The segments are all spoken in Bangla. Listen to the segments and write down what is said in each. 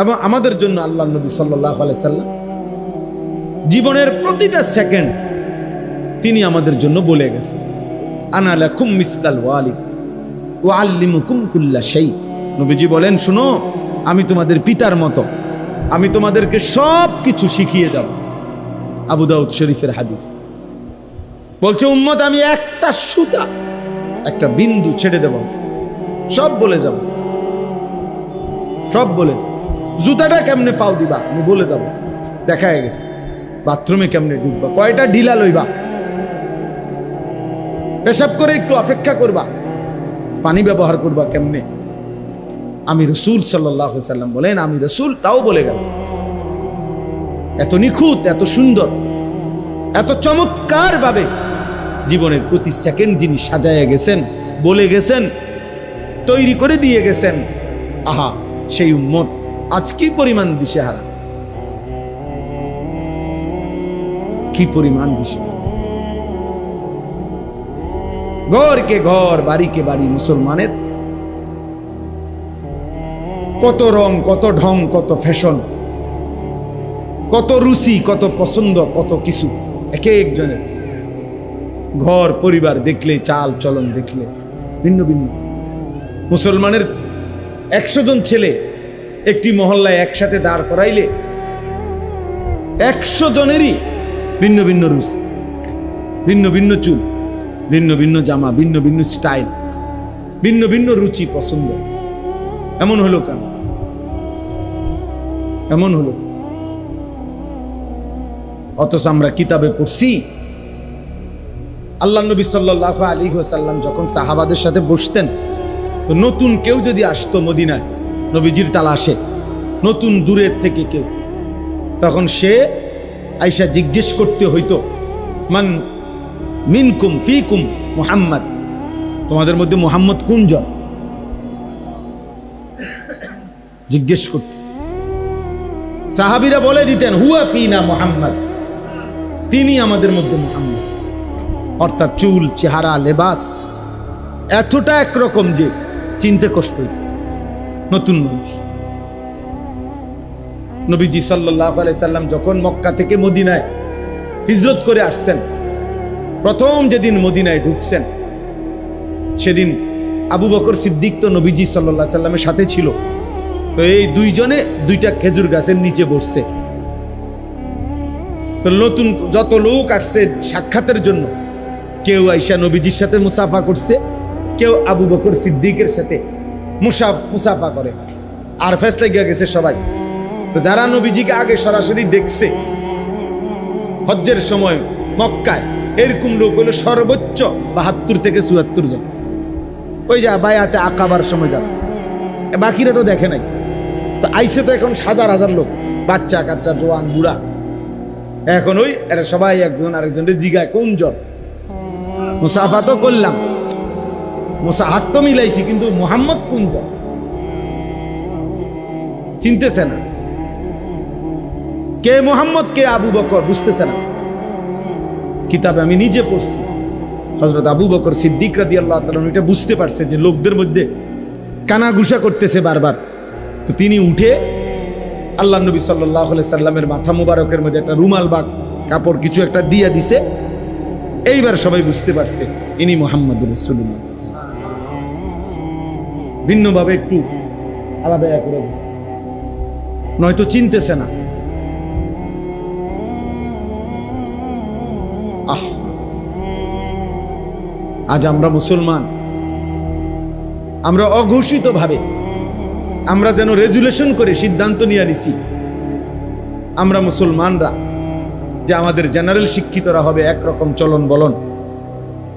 এবং আমাদের জন্য আল্লাহ নবী সাল্লাল্লাহু আলাইহি সাল্লাম জীবনের প্রতিটা সেকেন্ড তিনি আমাদের জন্য বলে গেছেন, আনা লাকুম মিসলাল ওয়ালিদ ওয়া আল্লিমুকুম কুল্লা শাই। নবীজি বলেন, শুনো, আমি তোমাদের পিতার মতো, আমি তোমাদেরকে সব কিছু শিখিয়ে যাব। আবু দাউদ শরীফের হাদিস। বলছে উম্মত, আমি একটা সুতা, একটা বিন্দু ছেড়ে দেব, সব বলে যাব, সব বলে যাব। জুতাটা কেমনে পাও দিবা আমি বলে যাব, দেখা গেছে। বাথরুমে কেমনে ঢুকবা, কয়টা ঢিলা লইবা, পেশাব করে একটু অপেক্ষা করবা, পানি ব্যবহার করবা কেমনে, আমি রাসূল সাল্লাল্লাহু আলাইহি সাল্লাম বলেন, আমি রাসূল, তাও বলে গেল। এত নিখুঁত, এত সুন্দর, এত চমৎকার ভাবে জীবনের প্রতি সেকেন্ড যিনি সাজায়া গেছেন, বলে গেছেন, তৈরি করে দিয়ে গেছেন। আহা, সেই উম্মত আজ কি পরিমাণ দিশেহারা, কি পরিমাণ দিশে। ঘরকে ঘর, বাড়িকে বাড়ি মুসলমানের কত রং, কত ঢং, কত ফ্যাশন, কত রুচি, কত পছন্দ, কত কিছু এক একজনের। ঘর পরিবার দেখলে, চাল চলন দেখলে ভিন্ন ভিন্ন। মুসলমানের 100 জন ছেলে একটি মহল্লায় একসাথে দাঁড় করাইলে 100 জনেরই ভিন্ন ভিন্ন রুচি, ভিন্ন ভিন্ন চুল, ভিন্ন ভিন্ন জামা, ভিন্ন ভিন্ন স্টাইল, ভিন্ন ভিন্ন রুচি পছন্দ। এমন হলো কেন? এমন হলো। অথচ আমরা কিতাবে পড়ছি, আল্লাহ নবী সাল্লাল্লাহু আলাইহি ওয়াসাল্লাম যখন সাহাবাদের সাথে বসতেন, তো নতুন কেউ যদি আসতো মদিনায়, নবীজির তালাশে, নতুন দূরের থেকে কেউ, তখন সে আয়েশা জিজ্ঞেস করতে হইতো, মান মিনকুম ফিকুম মুহাম্মদ, তোমাদের মধ্যে মুহাম্মদ কোনজন? জিজ্ঞেস করতে। সাহাবীরা বলে দিতেন, হুয়া ফিনা মুহাম্মদ, তিনি আমাদের মধ্যে মুহাম্মদ। অর্থাৎ চুল, চেহারা, লেবাস এতটা একরকম যে চিনতে কষ্ট হইত। নতুন মানুষ। নবীজি সাল্লাল্লাহু আলাইহি সাল্লাম যখন মক্কা থেকে মদিনায় হিজরত করে আসছেন, প্রথম যেদিন মদিনায় ঢুকছেন, সেদিন আবু বকর সিদ্দিক তো নবীজি সাল্লাল্লাহু আলাইহি সাল্লামের সাথে ছিল। তো এই দুইজনে দুইটা খেজুর গাছের নিচে বসছে। তো নতুন যত লোক আসছে সাক্ষাতের জন্য, কেউ আয়েশা নবীজির সাথে মুসাফা করছে, কেউ আবু বকর সিদ্দিকের সাথে মুসাফা করে, আর ফেসলে গিয়ে গেছে সবাই। তো যারা নবীজিকে আগে সরাসরি দেখছে হজ্জের সময় মক্কায়, এরকম লোক হলো সর্বোচ্চ 72 থেকে 74 জন। ওই যা বায়াতে আকাবার সময় যান, বাকিরা তো দেখে নাই। তো আইসে তো এখন হাজার হাজার লোক, বাচ্চা কাচ্চা, জোয়ান, বুড়া। এখন ওই এরা সবাই একজন আরেকজনের জিগায় কোনজন। মুসাফা তো করলাম, হাত তো মিলাইছি, কিন্তু মুহাম্মদ কোনজন চিনতেছে না। কে মুহাম্মদ, কে আবু বকর বুঝতেছে না। কিতাবে আমি নিজে পড়ছি, হযরত আবু বকর সিদ্দিক রাদিয়াল্লাহু তাআলা এটা বুঝতে পারছে যে লোকদের মধ্যে কানাঘুষা করতেছে বারবার। তো তিনি উঠে আল্লাহ নবী সাল্লাল্লাহু আলাইহি সাল্লামের মাথা মুবারকের মধ্যে একটা রুমাল বা কাপড় কিছু একটা দিয়া দিছে। এইবার সবাই বুঝতে পারছে ইনি মুহাম্মদুর রাসূলুল্লাহ। ভিন্নভাবে একটু আলাদা করে দিছে, নয়তো চিনতেছে না। আজ আমরা মুসলমান, আমরা অঘোষিতভাবে আমরা যেন রেজুলেশন করে সিদ্ধান্ত নিয়ে নিছি, আমরা মুসলমানরা, যে আমাদের জেনারেল শিক্ষিতরা হবে একরকম চলন বলন,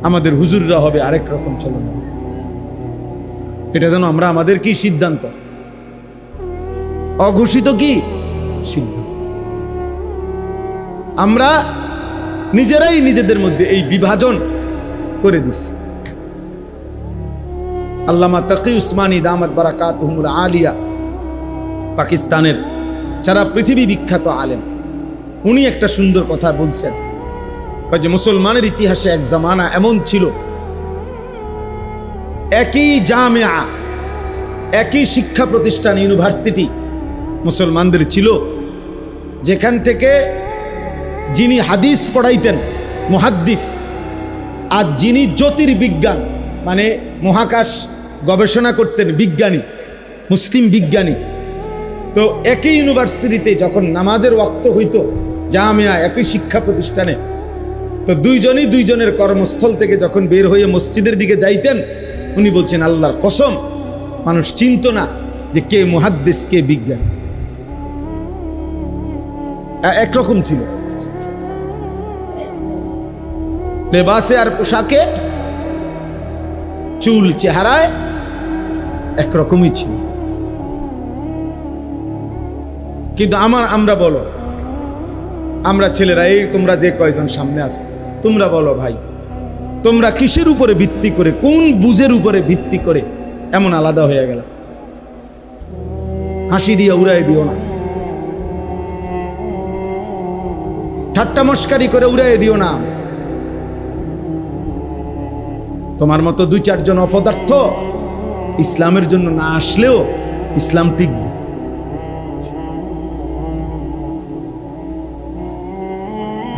আমাদের হুজুররা হবে আরেক রকম চলন। এটা যেন আমরা আমাদের কি সিদ্ধান্ত, অঘোষিত কি সিদ্ধান্ত। আমরা নিজেরাই নিজেদের মধ্যে এই বিভাজন করে দিছি। আল্লামা তাকি উসমানী দামাত বারাকাতুহুমুল আলিয়া, পাকিস্তানের সারা পৃথিবী বিখ্যাত আলেম, উনি একটা সুন্দর কথা বলছেন যে মুসলমানের ইতিহাসে এক জামানা এমন ছিল, একই জামিয়া, একই শিক্ষা প্রতিষ্ঠান, ইউনিভার্সিটি, মুসলমানদের ছিল, যেখান থেকে যিনি হাদিস পড়াইতেন মুহাদ্দিস, আর যিনি জ্যোতির্বিজ্ঞান মানে মহাকাশ গবেষণা করতেন বিজ্ঞানী, মুসলিম বিজ্ঞানী, তো একই ইউনিভার্সিটিতে যখন নামাজের ওয়াক্ত হইতো, জামিয়া একই শিক্ষা প্রতিষ্ঠানে, তো দুইজনই দুইজনের কর্মস্থল থেকে যখন বের হয়ে মসজিদের দিকে যাইতেন, উনি বলছেন আল্লাহর কসম মানুষ চিনত না যে কে মুহাদ্দিস কে বিজ্ঞানী, একরকম ছিল লেবাসে আর পোশাকে, চুল চেহারায় একরকমই ছিল। কিন্তু আমরা বলো, আমরা ছেলেরা, এই তোমরা যে কয়জন সামনে আছো, তোমরা বলো ভাই, তোমরা কিসের উপরে ভিত্তি করে, কোন বুঝের উপরে ভিত্তি করে এমন আলাদা হয়ে গেল? হাসি দিয়ে উড়াই দিও না, ঠাট্টা মস্কারি করে উড়াই দিও না। তোমার মতো দুই চারজন অপদার্থ ইসলামের জন্য না আসলেও ইসলাম টিকবে।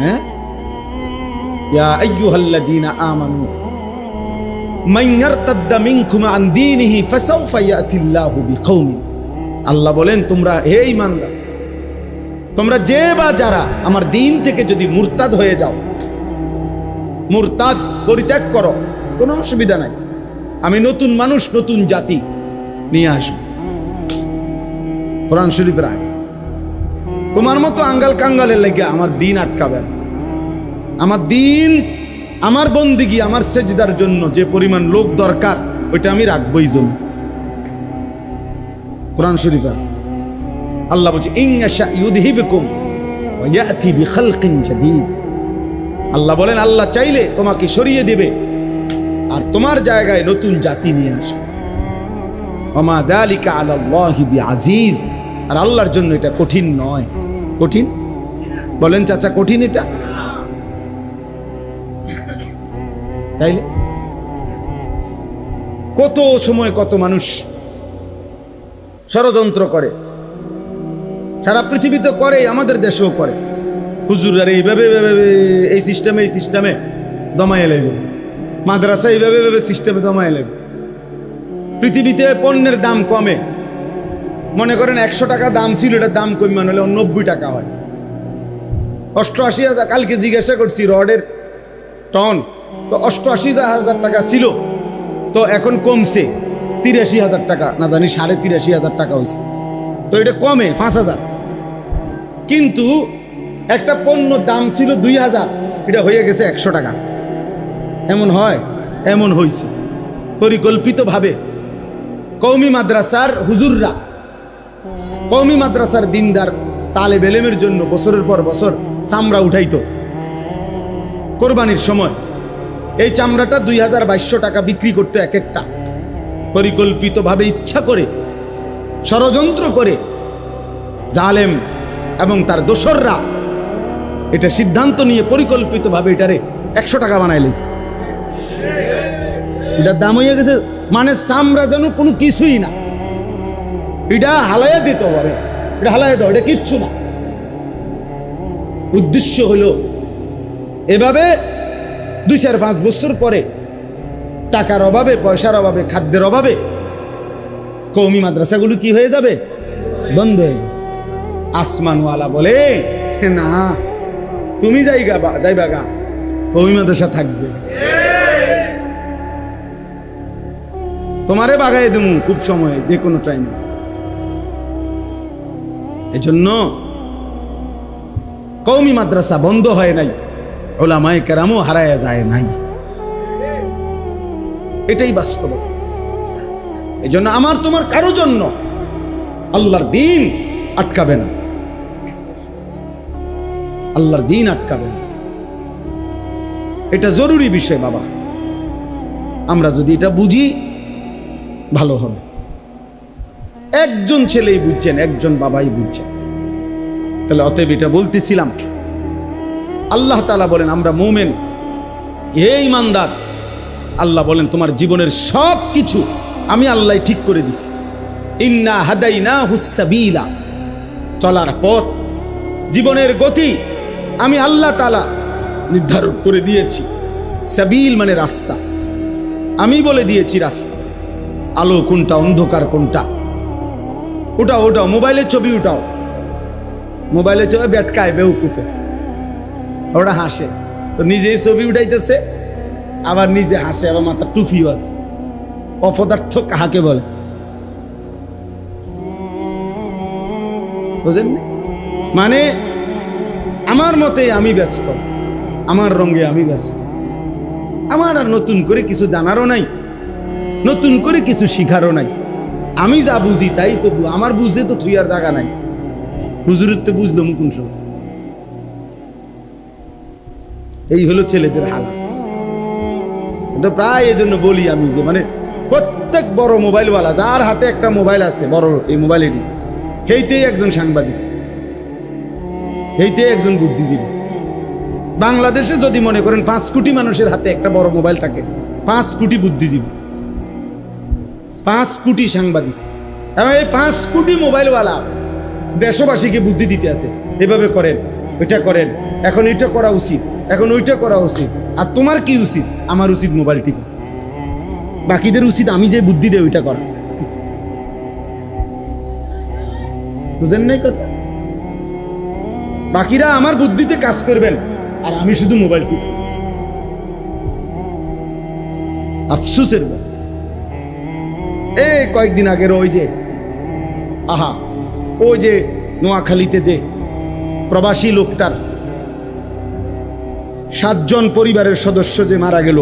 হ্যাঁ, ইয়া আইয়ুহাল্লাযীনা আমানু মান ইয়ারতাদ্দা মিনকুম আন দীনিহি ফাসাউফা ইয়াতিল্লাহু বিকওমিন, আল্লাহ বলেন তোমরা হে ঈমানদার, তোমরা যে বা যারা আমার দিন থেকে যদি মুরতাদ হয়ে যাও, মুরতাদ পরিত্যাগ করো, কোনো অসুবিধা নাই, আমি নতুন মানুষ নতুন জাতি নিয়ে আসবো। কোরআন শরীফের আয়াত। তোমার মতো আঙ্গাল কাঙ্গালের লেগে আমার দিন আটকাবে না। আমার দিন, আমার বন্দিগি, আমার সেজদার জন্য যে পরিমাণ লোক দরকার ওইটা আমি রাখবই জন্য। কোরআন শরীফ আছে, আল্লাহ বলছে ইনশা ইউযহিবকুম ওয়া ইয়াতি বিখালকিন জাদীদ। আল্লাহ বলেন আল্লাহ চাইলে তোমাকে সরিয়ে দেবে আর তোমার জায়গায় নতুন জাতি নিয়ে আসবে। ওমা যালিকা আলাল্লাহি বিআজিজ, আর আল্লাহর জন্য এটা কঠিন নয়। কঠিন বলেন চাচা, কঠিন এটা? তাইলে কত সময় কত মানুষ ষড়যন্ত্র করে, সারা পৃথিবীতে করে, আমাদের দেশেও করে। হুজুররা এইভাবে এই সিস্টেমে দমায় লাগবে, মাদ্রাসা এইভাবে সিস্টেমে দমায় লাগবে। পৃথিবীতে পণ্যের দাম কমে, মনে করেন 100 টাকা দাম ছিল, এটার দাম কমান হলে 90 টাকা হয়। 88,000, কালকে জিজ্ঞাসা করছি রডের টন, তো 88,000 টাকা ছিল, তো এখন কমছে 83,000 টাকা, না জানি 83,500 টাকা হয়েছে। তো এটা কমে 5,000, কিন্তু একটা পণ্য দাম ছিল 2,000, এটা হয়ে গেছে 100 টাকা। এমন হয়? এমন হয়েছে পরিকল্পিতভাবে। কওমি মাদ্রাসার হুজুররা, কওমি মাদ্রাসার দিনদার তালেব ইলমের জন্য বছরের পর বছর চামড়া উঠাইতো কোরবানির সময়। এই চামড়াটা 2,200 টাকা বিক্রি করতো এক একটা। পরিকল্পিতভাবে, ইচ্ছা করে, ষড়যন্ত্র করে জালেম এবং তার দোসররা এটা সিদ্ধান্ত নিয়ে পরিকল্পিতভাবে এটারে 100 টাকা বানাইলেছে। এটার দাম হয়ে গেছে, মানে চামড়া যেন কোনো কিছুই না, এটা হালাইয়া দিতে পারে, এটা হালাইয়া দাও, এটা কিচ্ছু না। উদ্দেশ্য হলো এভাবে 2-4-5 বছর পরে টাকার অভাবে, পয়সার অভাবে, খাদ্যের অভাবে কওমি মাদ্রাসাগুলো কি হয়ে যাবে? বন্ধ হয়ে যাবে। আসমানওয়ালা বলে না, তুমি যাইবা গা, কওমি মাদ্রাসা থাকবে, তোমারে বাগাই দেবো খুব সময়ে, যে কোনো টাইমে। এজন্য কওমি মাদ্রাসা বন্ধ হয় নাই, উলামায়ে কেরামও হারায়া যায় নাই, এটাই বাস্তব। এজন্য আমার তোমার কারো জন্য আল্লাহর দিন আটকাবে না, আল্লাহর দিন আটকাবে না। এটা জরুরি বিষয় বাবা, আমরা যদি এটা বুঝি ভালো হবে। একজন ছেলেই বুঝছেন, একজন বাবাই বুঝছেন, তাহলে অতএব এটা বলতেছিলাম, আল্লাহ তাআলা বলেন আমরা মুমিন, হে ঈমানদার, আল্লাহ বলেন তোমার জীবনের সব কিছু আমি আল্লাহ ঠিক করে দিছি। ইন্না হাদাইনাহুস সাবিলা, চলার পথ, জীবনের গতি আমি আল্লাহ তাআলা নির্ধারণ করে দিয়েছি। সাবিল মানে রাস্তা, আমি বলে দিয়েছি রাস্তা। আলো কোনটা, অন্ধকার কোনটা, ওটাও ওটাও মোবাইলের ছবি উঠাও, মোবাইলের ছবি বেটকায় বেউকুফে, ওরা হাসে, তো নিজেই ছবি উঠাইতেছে, আবার নিজে হাসে, আবার মাথা টুফিও আছে। অপদার্থ কাহাকে বলে বুঝেন? মানে আমার মতে আমি ব্যস্ত, আমার রঙে আমি ব্যস্ত, আমার আর নতুন করে কিছু জানারও নাই, নতুন করে কিছু শিখারও নাই। আমি যা বুঝি তাই তো, আমার বুঝে তো থুইয়ার জায়গা নাই। হুজুরের তো বুঝলাম কোন সময়। এই হলো ছেলেদের হালাত। তো প্রায় এই জন্য বলি আমি যে মানে প্রত্যেক বড় মোবাইলওয়ালা যার হাতে একটা মোবাইল আছে, বড় এই মোবাইলেরই, সেইতেই একজন সাংবাদিক, সেইতেই একজন বুদ্ধিজীবী। বাংলাদেশে যদি মনে করেন 5 কোটি মানুষের হাতে একটা বড় মোবাইল থাকে, 5 কোটি বুদ্ধিজীবী, 5 কোটি সাংবাদিক, এবং এই 5 কোটি মোবাইলওয়ালা দেশবাসীকে বুদ্ধি দিতে আছে, এভাবে করেন, ওইটা করেন, এখন এটা করা উচিত, এখন ওইটা করা উচিত। আর তোমার কি উচিত? আমার উচিত মোবাইল টিপা, বাকিদের উচিত আমি যে বুদ্ধি দেয় ওইটা করা। বুঝেন নাই কথা? বাকিরা আমার বুদ্ধিতে কাজ করবেন আর আমি শুধু মোবাইল টিপ। আফসোসের এই কয়েকদিন আগের ওই যে ওই যে নোয়াখালীতে যে প্রবাসী লোকটার 7 জন পরিবারের সদস্য যে মারা গেল,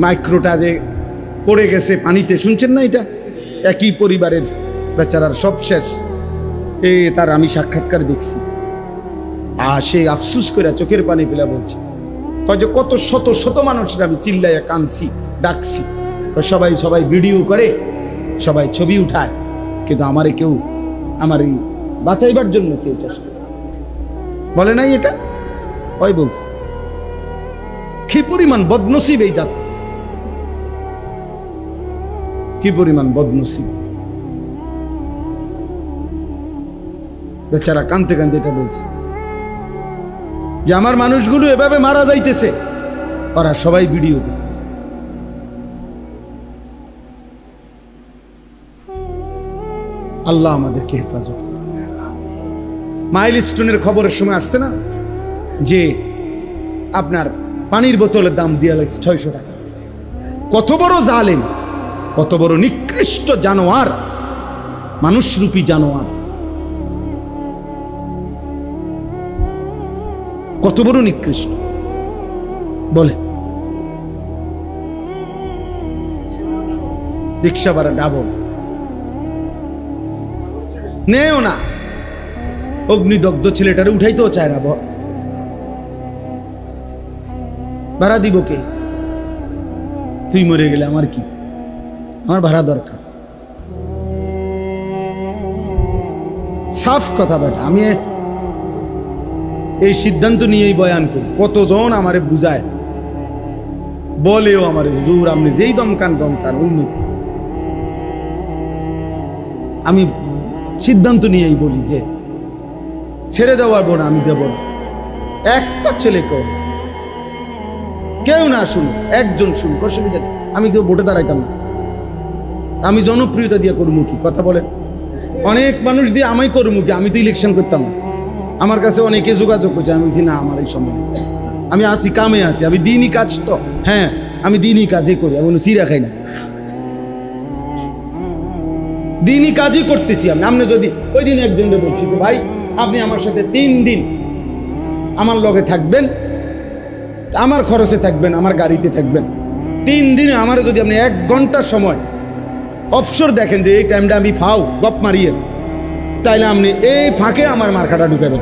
মাইক্রোটা যে পড়ে গেছে পানিতে, শুনছেন না? এটা একই পরিবারের বেচারার, সব শেষ। তার আমি সাক্ষাৎকার দেখছি, সে আফসুস করে চোখের পানি ফেলা বলছে, কয় যে কত শত শত মানুষের আমি চিল্লাইয়া কাঁদছি, ডাকছি, সবাই সবাই ভিডিও করে, সবাই ছবি উঠায়, কিন্তু আমারে কেউ, আমার এই বাঁচাইবার জন্য কেউ চেষ্টা বলে নাই। এটা ওই বলছে কি পরিমাণ বদনসিব এই জাতি, কি পরিমাণ বদনসিব। বেচারা কাঁদতে কাঁদতে এটা বলছে যে আমার মানুষগুলো এভাবে মারা যাইতেছে, ওরা সবাই ভিডিও করতেছে। আল্লাহ আমাদেরকে হেফাজত করে। মাইলস্টোনের খবরের সময় আসছে না যে আপনার পানির বোতলের দাম দিয়ে লাগছে 600 টাকা। কত বড় জালেম, কত বড় নিকৃষ্ট জানোয়ার, মানুষরূপী জানোয়ার, কত বড় নিকৃষ্ট বলে। রিক্সা ভাড়া ডাবল নেও না, অগ্নিদগ্ধ ছেলেটারে উঠাইতেও চায় না, ভাড়া দিব কে? তুই মরে গেলে আমার কি, আমার ভাড়া দরকার। সাফ কথা বেটা, আমি এই সিদ্ধান্ত নিয়েই বয়ান করি। কতজন আমারে বুঝায়, বলেও আমারে হুজুর আপনি যেই দমকান অন্য, আমি সিদ্ধান্ত নিয়েই বলি যে ছেড়ে দেওয়ার বোন আমি দেব না। একটা ছেলে কেউ না শুনুক, একজন শুনুক, অসুবিধা। আমি কেউ ভোটে দাঁড়াইতাম না, আমি জনপ্রিয়তা দিয়ে করবো কি? কথা বলেন, অনেক মানুষ দিয়ে আমি করবো কি? আমি তো ইলেকশন করতাম না, আমার কাছে অনেকে যোগাযোগ করছে, আমি বলছি না আমার এই সময় আমি আসি, কামে আসি, আমি দিনই কাজ তো, হ্যাঁ আমি দিনই কাজই করি, আমি চিরা খাই না, দিনই কাজই করতেছি। আপনি যদি ওই দিন একজনকে বলছি তো ভাই আপনি আমার সাথে 3 দিন আমার লগে থাকবেন, আমার খরচে থাকবেন, আমার গাড়িতে থাকবেন, 3 দিনে আমার যদি আপনি 1 ঘন্টা সময় অবসর দেখেন যে এই টাইমটা আমি ফাও গপ মারিয়ে, তাইলে আপনি এই ফাঁকে আমার মার্কাটা ঢুকাবেন।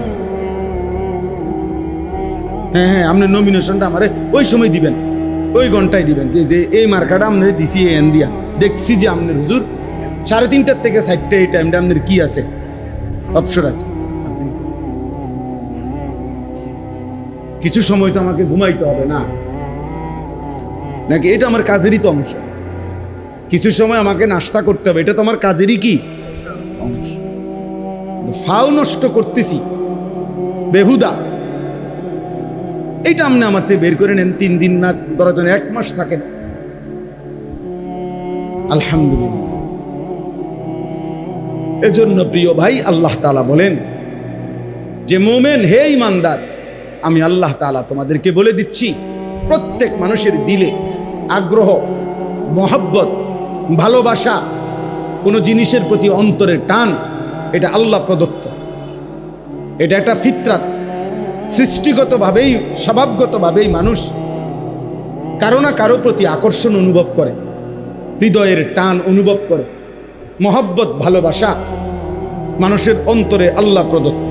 হ্যাঁ আপনি নমিনেশনটা আমারে ওই সময় দিবেন, ওই ঘন্টায় দিবেন, যে এই মার্কাটা আপনি দিছি এন দিয়া দেখছি যে আপনার হুজুর 3:30 থেকে 4টা এই টাইমটা আপনার কি আছে, অবসর আছে। কিছু সময় তো আমাকে ঘুমাইতে হবে না নাকি? এটা আমার কাজেরই তো অংশ। কিছু সময় আমাকে নাস্তা করতে হবে, এটা তো আমার কাজেরই কি অংশ। ফাও নষ্ট করতেছি বেহুদা, এটা আপনি আমাতে বের করে নেন, 3 দিন না 10 জন 1 মাস থাকেন, আলহামদুলিল্লাহ। এজন্য প্রিয় ভাই, আল্লাহ তাআলা বলেন যে মুমিন হে ঈমানদার, আমি আল্লাহ তাআলা তোমাদেরকে বলে দিচ্ছি, প্রত্যেক মানুষের দিলে আগ্রহ, মহব্বত, ভালোবাসা, কোনো জিনিসের প্রতি অন্তরের টান, এটা আল্লাহ প্রদত্ত, এটা একটা ফিতরাত। সৃষ্টিগতভাবেই, স্বভাবগতভাবেই মানুষ কারো না কারো প্রতি আকর্ষণ অনুভব করে, হৃদয়ের টান অনুভব করে, মহব্বত, ভালোবাসা মানুষের অন্তরে আল্লাহ প্রদত্ত।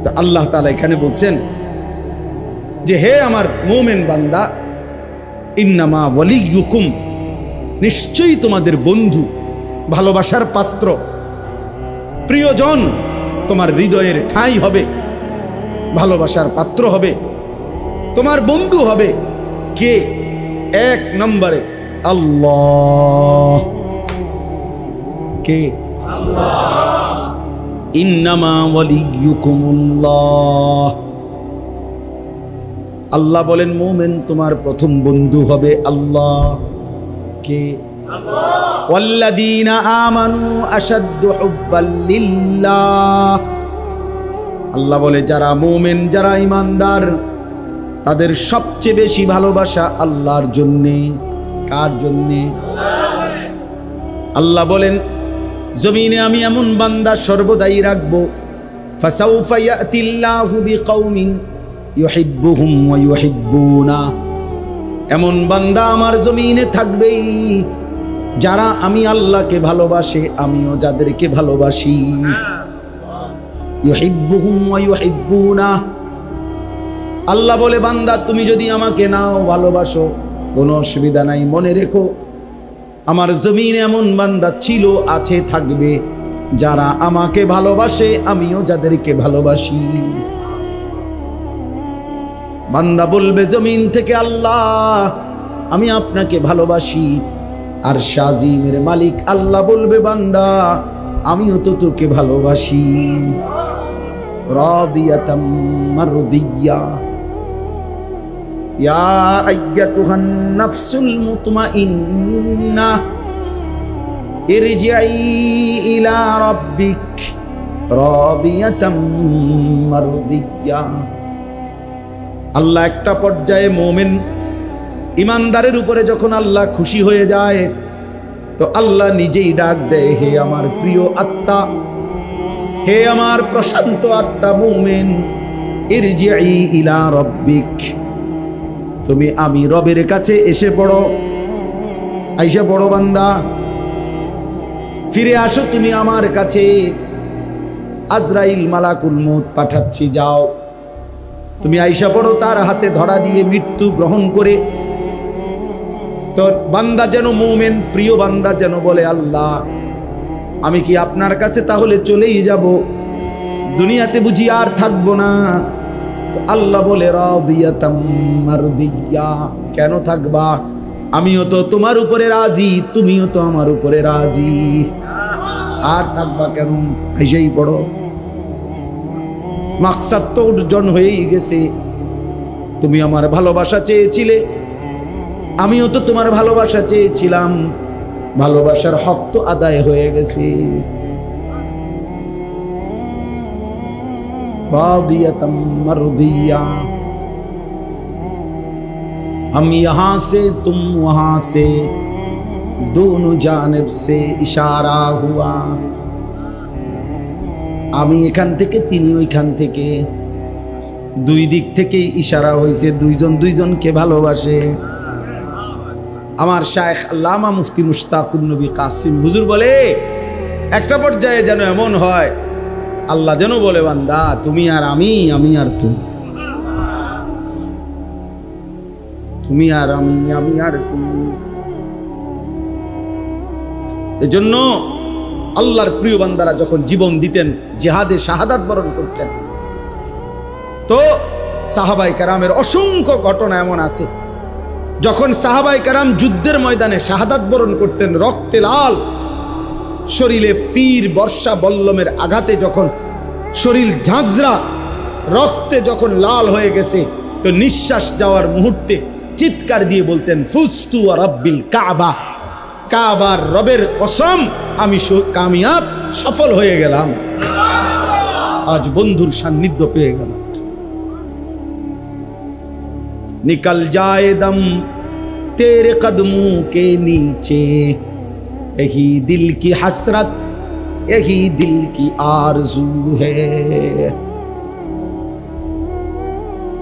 তো আল্লাহ তাআলা এখানে বলছেন যে হে আমার মুমিন বান্দা, ইন্নামা ওয়ালিয়ুকুম, নিশ্চয়ই তোমাদের বন্ধু, ভালোবাসার পাত্র, প্রিয়জন, তোমার হৃদয়ের ঠাঁই হবে, ভালোবাসার পাত্র হবে, তোমার বন্ধু হবে কে? 1 নম্বরে আল্লাহ। কে? আল্লাহ। ইন্নামা ওয়ালিয়ুকুমুল্লাহ। আল্লাহ বলেন মুমিন তোমার প্রথম বন্ধু হবে আল্লাহ। কে? আল্লাহ। ওয়াল্লাযীনা আমানু আশাদ্দু হুব্বাল লিল্লাহ। আল্লাহ বলে যারা মুমিন, যারা ঈমানদার, তাদের সবচেয়ে বেশি ভালোবাসা আল্লাহর জন্যে। কার জন্যে? আল্লাহ বলেন জমিনে আমি এমন বান্দা সর্বদাই রাখবো, ফাসাউফা ইয়াতিল্লাহু বিকাউমিন ইউহিব্বুহুম ওয়া ইউহিব্বুনা। এমন বান্দা আমার জমিনে থাকবেই যারা আমি আল্লাহকে ভালোবাসে, আমিও যাদেরকে ভালোবাসি। ইউহিব্বুহুম ওয়া ইউহিব্বুনা। আল্লাহ বলে বান্দা তুমি যদি আমাকে নাও, ভালোবাসো, কোনো অসুবিধা নাই, মনে রেখো আমার জমিনে এমন বান্দা ছিল, আছে, থাকবে যারা আমাকে ভালোবাসে, আমিও যাদেরকে ভালোবাসি। বান্দা বলবে জমিন থেকে আল্লাহ আমি আপনাকে ভালোবাসি, আর শাজিমের মালিক আল্লাহ বলবে বান্দা আমিও তো তোকে ভালোবাসি। রাদিয়াতাম মারদিয়া। ইয়া আইয়াতুহান নাফসুল মুতমাইন্নাহ ইরজিই ইলা রাব্বিক রাদিয়াতাম মারদিয়া। আল্লাহ একটা পর্যায়ে মুমিন ঈমানদারের উপরে যখন আল্লাহ খুশি হয়ে যায়, তো আল্লাহ নিজেই ডাক দেয়, হে আমার প্রিয় আত্মা, হে আমার প্রশান্ত আত্মা মুমিন, ইরজিই ইলা রাব্বিক, তুমি আমি রবের কাছে এসে পড়ো, আইসা পড়ো বান্দা, ফিরে আসো তুমি আমার কাছে। আজরাইল মালাকুল মউত পাঠাচ্ছি, যাও তুমি আইসা পড়ো, তার হাতে ধরা দিয়ে মৃত্যু গ্রহণ করে। তো বান্দা যেন, মুমিন প্রিয় বান্দা যেন বলে আল্লাহ আমি কি আপনার কাছে তাহলে চলেই যাব, দুনিয়াতে বুঝি আর থাকবো না? তো আল্লাহ বলে রাদিয়াতাম মারদিয়া, কেন থাকবা? আমিও তো তোমার উপরে রাজি, তুমিও তো আমার উপরে রাজি, আর থাকবা কেন? আইসাই পড়ো, মাকসাদ তো অর্জন হয়েই গেছে। তুমি আমার ভালোবাসা চেয়েছিলে, আমিও তো তোমার ভালোবাসা চেয়েছিলাম, ভালোবাসার হক তো আদায় হয়ে গেছে। रादियतम मर्दिया, हम यहाँ से तुम वहाँ से, दोनों जानिब से इशारा हुआ। আমি এখান থেকে, তিনি ওইখান থেকে, দুই দিক থেকেই ইশারা হয়েছে, দুইজন দুইজনকে ভালোবাসে। আমার শায়েখ আল্লামা মুফতি মুশতাকুন নবী কাসিম হুজুর বলে একটা পর্যায়ে যেন এমন হয় আল্লাহ যেন বলে বান্দা তুমি আর আমি, আমি আর তুমি, তুমি আর আমি, আমি আর তুমি। এজন্য আল্লাহর প্রিয় বান্দারা যখন জীবন দিতেন, জিহাদে শাহাদাত বরণ করতেন, তো সাহাবায়ে কেরামের অসংখ্য ঘটনা এমন আছে যখন সাহাবায়ে কেরাম যুদ্ধের ময়দানে শাহাদাত বরণ করতেন, রক্তে লাল, শরীরে তীর বর্ষা বল্লমের আঘাতে যখন শরীর ঝাঁঝরা রক্তে যখন লাল হয়ে গেছে, তো নিঃশ্বাস যাওয়ার মুহূর্তে চিৎকার দিয়ে বলতেন, ফুস্তু ওয়া রাব্বিল কাবা, কাবার রবের কসম, আমি কামিয়াব, সফল হয়ে গেলাম। আজ বন্ধুর সান্নিধ্য পেয়ে গেলাম। निकल जाए दम तेरे कदमों के नीचे, यही दिल की हसरत, यही दिल की आरज़ू है।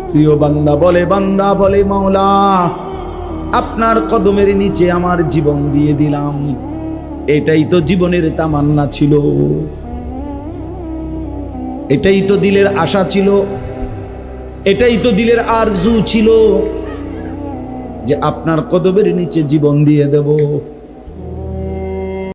প্রিয় বান্দা বলে মাওলা, আপনার কদমের নিচে আমার জীবন দিয়ে দিলাম। এটাই তো জীবনের তামান্না ছিল, এটাই তো দিলের আশা ছিল, এটাই তো দিলের আরজু ছিল যে আপনার কদমের নিচে জীবন দিয়ে দেব।